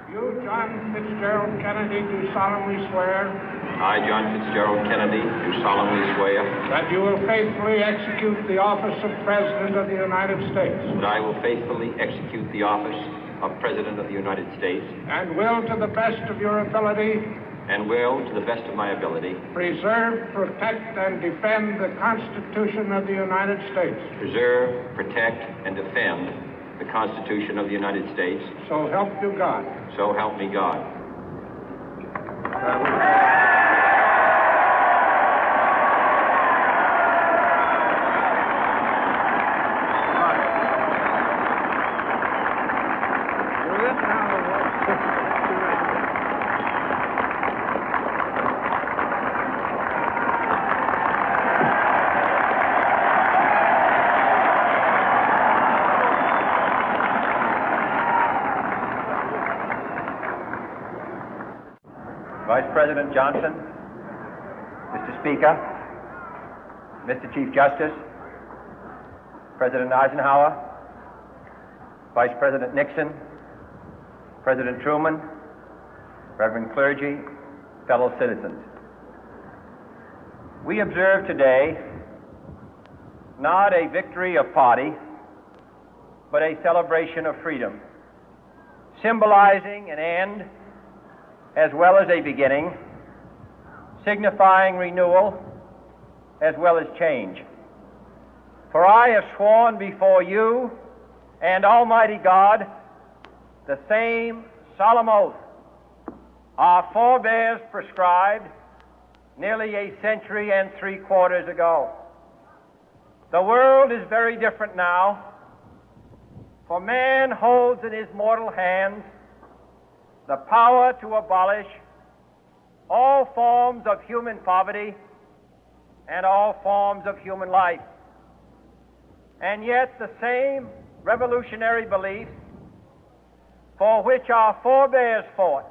You, John Fitzgerald Kennedy, do solemnly swear I, John Fitzgerald Kennedy, do solemnly swear that you will faithfully execute the office of President of the United States that I will faithfully execute the office of President of the United States and will, to the best of your ability, and will, to the best of my ability, preserve, protect, and defend the Constitution of the United States. preserve, protect, and defend the Constitution of the United States. So help you God. So help me God. Vice President Johnson, Mr. Speaker, Mr. Chief Justice, President Eisenhower, Vice President Nixon, President Truman, Reverend clergy, fellow citizens. We observe today not a victory of party, but a celebration of freedom, symbolizing an end as well as a beginning, signifying renewal as well as change. For I have sworn before you and Almighty God the same solemn oath our forebears prescribed nearly a century and 3/4 ago. The world is very different now, for man holds in his mortal hands the power to abolish all forms of human poverty and all forms of human life. And yet the same revolutionary beliefs for which our forebears fought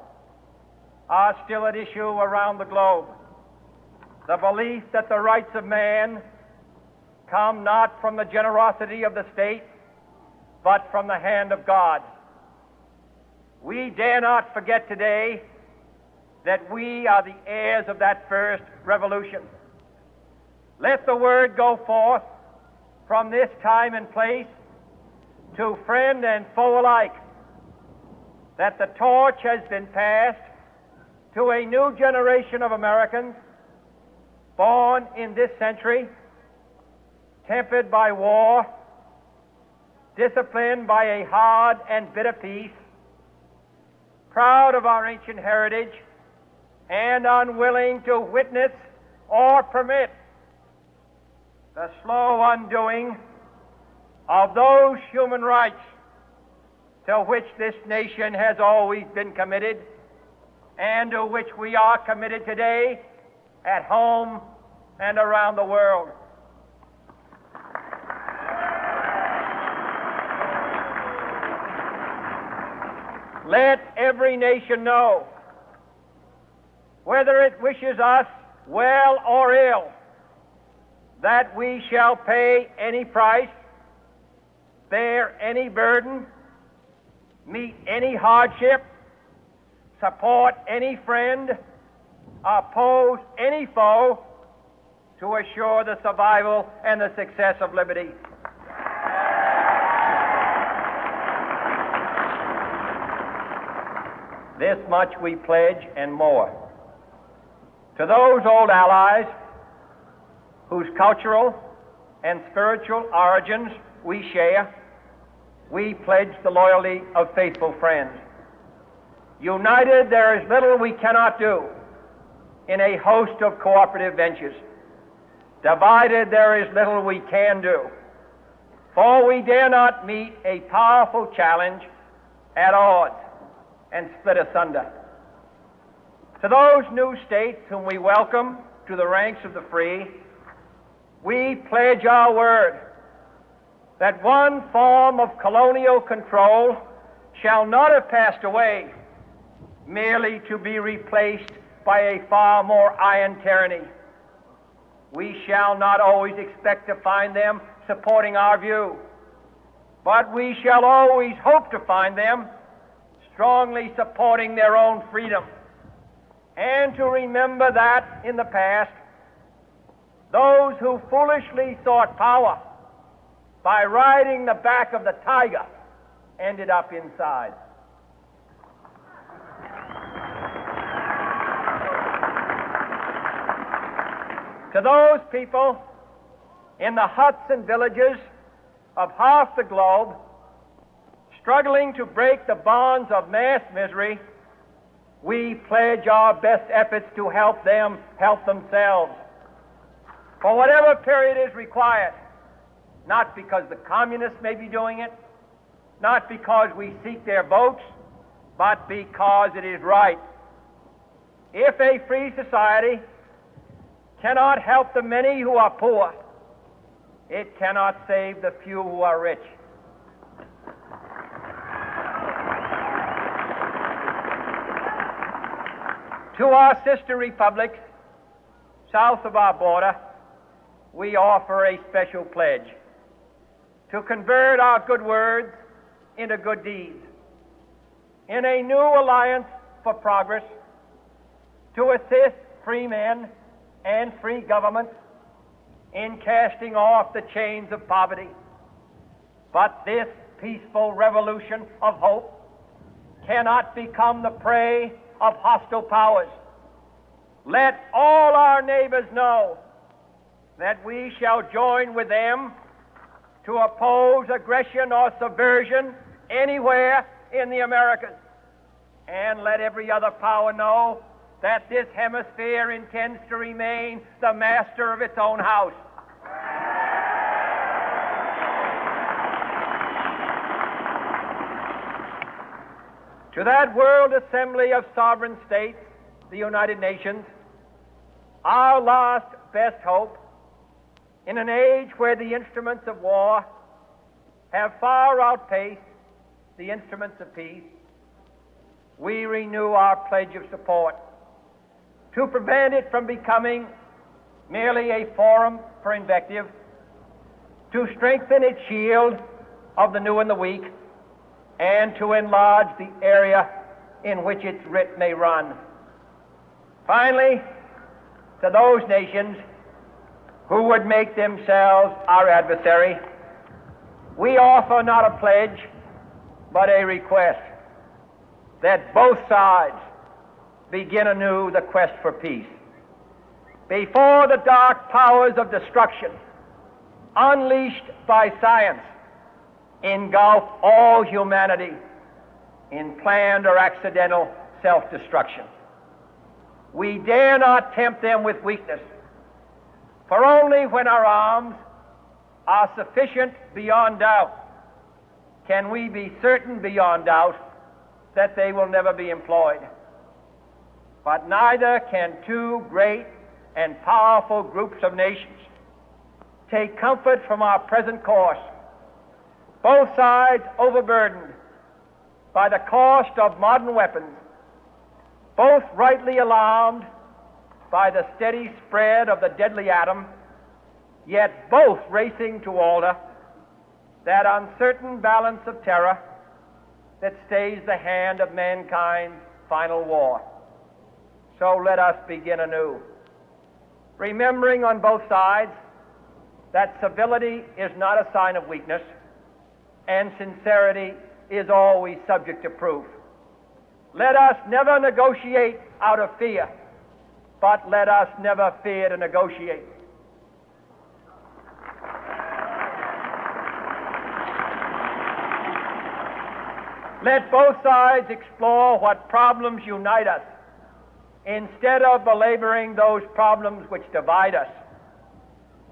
are still at issue around the globe. The belief that the rights of man come not from the generosity of the state, but from the hand of God. We dare not forget today that we are the heirs of that first revolution. Let the word go forth from this time and place to friend and foe alike that the torch has been passed to a new generation of Americans born in this century, tempered by war, disciplined by a hard and bitter peace, proud of our ancient heritage, and unwilling to witness or permit the slow undoing of those human rights to which this nation has always been committed and to which we are committed today at home and around the world. Let every nation know, whether it wishes us well or ill, that we shall pay any price, bear any burden, meet any hardship, support any friend, oppose any foe to assure the survival and the success of liberty. This much we pledge and more. To those old allies whose cultural and spiritual origins we share, we pledge the loyalty of faithful friends. United, there is little we cannot do in a host of cooperative ventures. Divided, there is little we can do, for we dare not meet a powerful challenge at odds and split asunder. To those new states whom we welcome to the ranks of the free, we pledge our word that one form of colonial control shall not have passed away, merely to be replaced by a far more iron tyranny. We shall not always expect to find them supporting our view, but we shall always hope to find them strongly supporting their own freedom, and to remember that in the past, those who foolishly sought power by riding the back of the tiger ended up inside. To those people in the huts and villages of half the globe struggling to break the bonds of mass misery, we pledge our best efforts to help them help themselves for whatever period is required, not because the communists may be doing it, not because we seek their votes, but because it is right. If a free society cannot help the many who are poor, it cannot save the few who are rich. To our sister republics south of our border, we offer a special pledge to convert our good words into good deeds, in a new alliance for progress, to assist free men and free governments in casting off the chains of poverty. But this peaceful revolution of hope cannot become the prey of hostile powers. Let all our neighbors know that we shall join with them to oppose aggression or subversion anywhere in the Americas. And let every other power know that this hemisphere intends to remain the master of its own house. To that World Assembly of Sovereign States, the United Nations, our last best hope, in an age where the instruments of war have far outpaced the instruments of peace, we renew our pledge of support to prevent it from becoming merely a forum for invective, to strengthen its shield of the new and the weak, and to enlarge the area in which its writ may run. Finally, to those nations who would make themselves our adversary, we offer not a pledge, but a request that both sides begin anew the quest for peace. Before the dark powers of destruction, unleashed by science, engulf all humanity in planned or accidental self-destruction, we dare not tempt them with weakness, for only when our arms are sufficient beyond doubt can we be certain beyond doubt that they will never be employed. But neither can two great and powerful groups of nations take comfort from our present course, both sides overburdened by the cost of modern weapons, both rightly alarmed by the steady spread of the deadly atom, yet both racing to alter that uncertain balance of terror that stays the hand of mankind's final war. So let us begin anew, remembering on both sides that civility is not a sign of weakness, and sincerity is always subject to proof. Let us never negotiate out of fear, but let us never fear to negotiate. Let both sides explore what problems unite us, instead of belaboring those problems which divide us.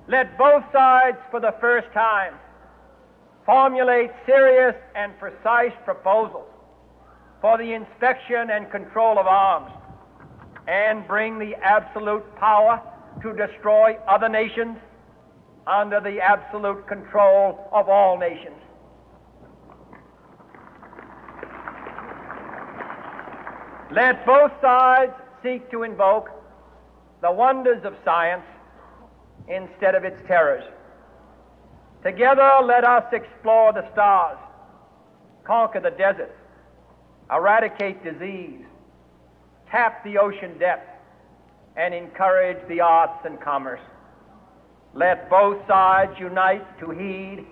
Let both sides, for the first time, formulate serious and precise proposals for the inspection and control of arms, and bring the absolute power to destroy other nations under the absolute control of all nations. Let both sides seek to invoke the wonders of science instead of its terrors. Together, let us explore the stars, conquer the deserts, eradicate disease, tap the ocean depth, and encourage the arts and commerce. Let both sides unite to heed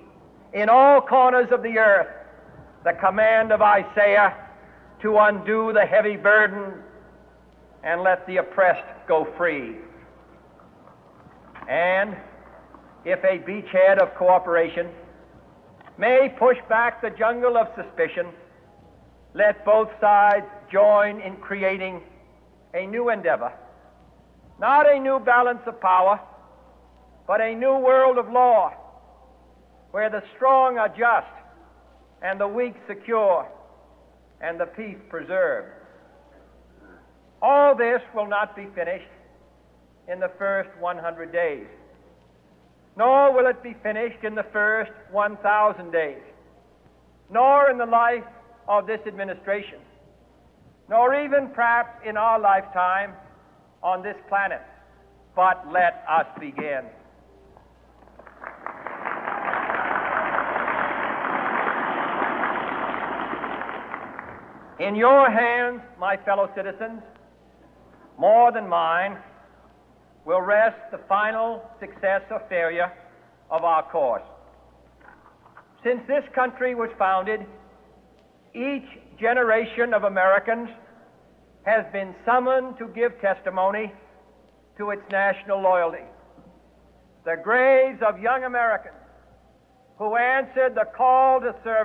in all corners of the earth the command of Isaiah to undo the heavy burden and let the oppressed go free. And if a beachhead of cooperation may push back the jungle of suspicion, let both sides join in creating a new endeavor, not a new balance of power, but a new world of law, where the strong are just and the weak secure and the peace preserved. All this will not be finished in the first 100 days, nor will it be finished in the first 1,000 days, nor in the life of this administration, nor even perhaps in our lifetime on this planet. But let us begin. In your hands, my fellow citizens, more than mine, will rest the final success or failure of our course. Since this country was founded, each generation of Americans has been summoned to give testimony to its national loyalty. The graves of young Americans who answered the call to service